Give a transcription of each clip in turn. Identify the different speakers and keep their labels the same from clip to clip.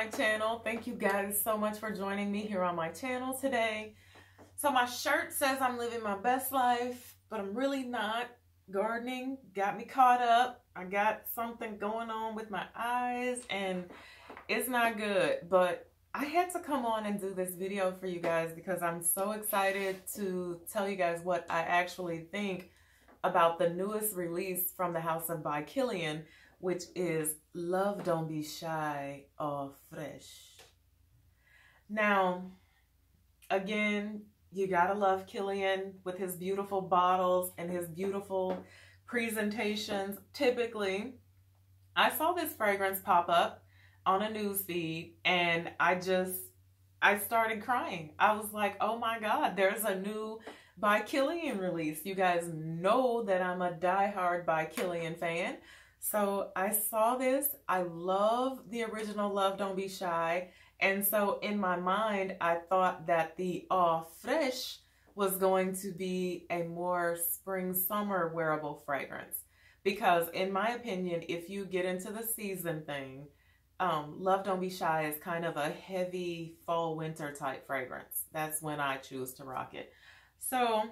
Speaker 1: my channel. Thank you guys so much for joining me here on my channel today. So my shirt says I'm living my best life, but I'm really not. Gardening got me caught up. I got something going on with my eyes and it's not good, but I had to come on and do this video for you guys because I'm so excited to tell you guys what I actually think about the newest release from the house of by Kilian, which is Love Don't Be Shy, Eau Fraiche. Now, again, you gotta love Kilian with his beautiful bottles and his beautiful presentations. Typically, I saw this fragrance pop up on a news feed and I started crying. I was like, oh my God, there's a new by Kilian release. You guys know that I'm a diehard by Kilian fan. So I saw this. I love the original Love Don't Be Shy. And so in my mind, I thought that the Eau Fraiche was going to be a more spring-summer wearable fragrance. Because in my opinion, if you get into the season thing, Love Don't Be Shy is kind of a heavy fall-winter type fragrance. That's when I choose to rock it. So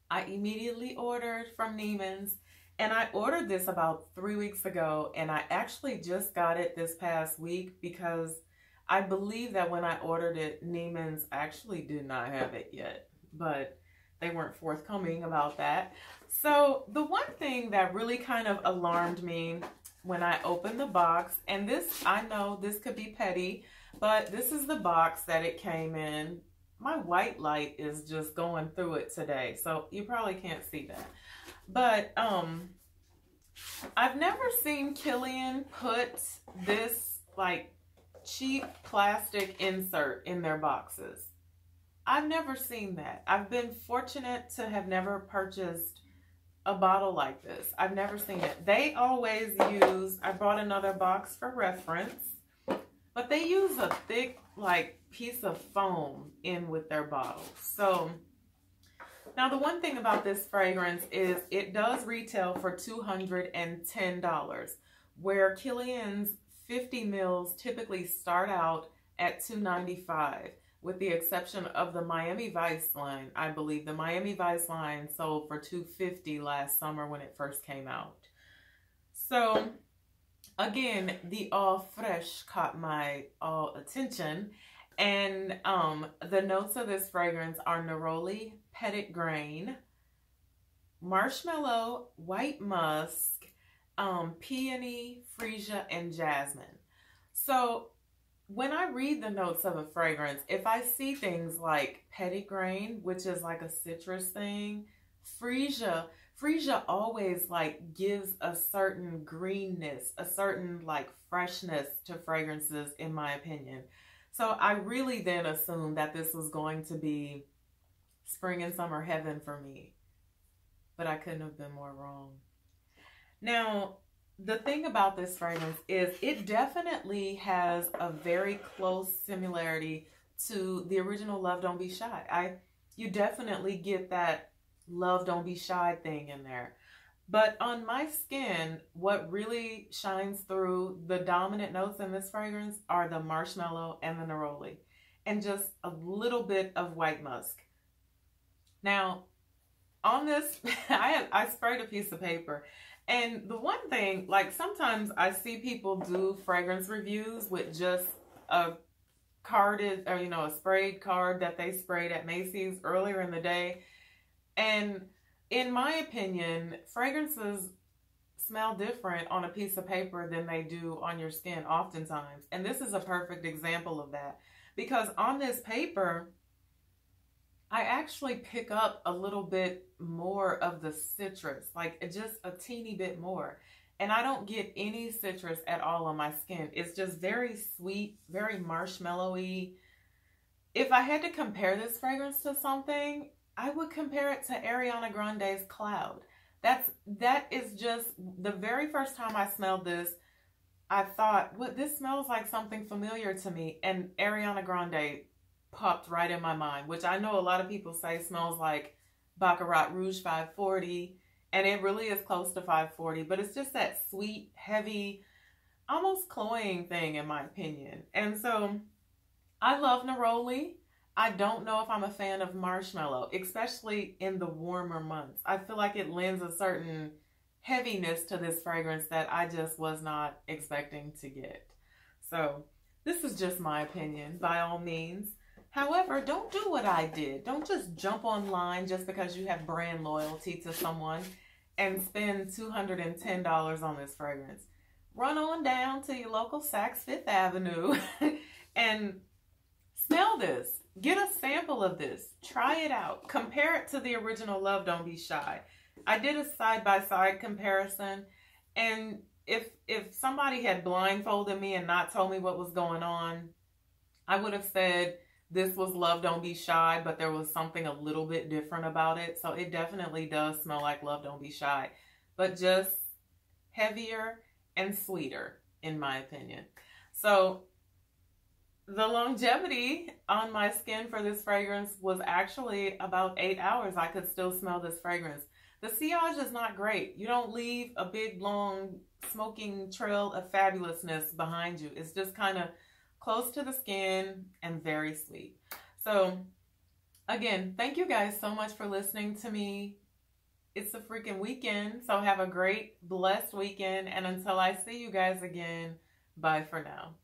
Speaker 1: I immediately ordered from Neiman's. And I ordered this about 3 weeks ago, and I actually just got it this past week because I believe that when I ordered it, Neiman's actually did not have it yet, but they weren't forthcoming about that. So the one thing that really kind of alarmed me when I opened the box, and this, I know this could be petty, but this is the box that it came in. My white light is just going through it today, so you probably can't see that. But I've never seen Kilian put this like cheap plastic insert in their boxes. I've never seen that. I've been fortunate to have never purchased a bottle like this. I've never seen it. They always use, I brought another box for reference, but they use a thick like piece of foam in with their bottles. So now, the one thing about this fragrance is it does retail for $210, where Kilian's 50 mils typically start out at $295, with the exception of the Miami Vice line. I believe the Miami Vice line sold for $250 last summer when it first came out. So, again, the Eau Fraiche caught my attention. And the notes of this fragrance are neroli, petit grain, marshmallow, white musk, peony, freesia, and jasmine. So when I read the notes of a fragrance, if I see things like petit grain, which is like a citrus thing, freesia always like gives a certain greenness, a certain like freshness to fragrances, in my opinion. So I really then assumed that this was going to be spring and summer heaven for me. But I couldn't have been more wrong. Now, the thing about this fragrance is it definitely has a very close similarity to the original Love Don't Be Shy. You definitely get that Love Don't Be Shy thing in there. But on my skin, what really shines through, the dominant notes in this fragrance are the marshmallow and the neroli, and just a little bit of white musk. Now, on this, I sprayed a piece of paper, and the one thing, like sometimes I see people do fragrance reviews with just a carded, or a sprayed card that they sprayed at Macy's earlier in the day, and in my opinion, fragrances smell different on a piece of paper than they do on your skin oftentimes. And this is a perfect example of that. Because on this paper, I actually pick up a little bit more of the citrus, like just a teeny bit more. And I don't get any citrus at all on my skin. It's just very sweet, very marshmallowy. If I had to compare this fragrance to something, I would compare it to Ariana Grande's Cloud. That is just, the very first time I smelled this, I thought, what, this smells like something familiar to me. And Ariana Grande popped right in my mind, which I know a lot of people say smells like Baccarat Rouge 540. And it really is close to 540, but it's just that sweet, heavy, almost cloying thing in my opinion. And so I love neroli. I don't know if I'm a fan of marshmallow, especially in the warmer months. I feel like it lends a certain heaviness to this fragrance that I just was not expecting to get. So this is just my opinion, by all means. However, don't do what I did. Don't just jump online just because you have brand loyalty to someone and spend $210 on this fragrance. Run on down to your local Saks Fifth Avenue and smell this. Get a sample of this. Try it out. Compare it to the original Love Don't Be Shy. I did a side-by-side comparison, and if somebody had blindfolded me and not told me what was going on, I would have said this was Love Don't Be Shy, but there was something a little bit different about it. So it definitely does smell like Love Don't Be Shy, but just heavier and sweeter, in my opinion. So the longevity on my skin for this fragrance was actually about 8 hours. I could still smell this fragrance. The sillage is not great. You don't leave a big, long, smoking trail of fabulousness behind you. It's just kind of close to the skin and very sweet. So, again, thank you guys so much for listening to me. It's a freaking weekend, so have a great, blessed weekend. And until I see you guys again, bye for now.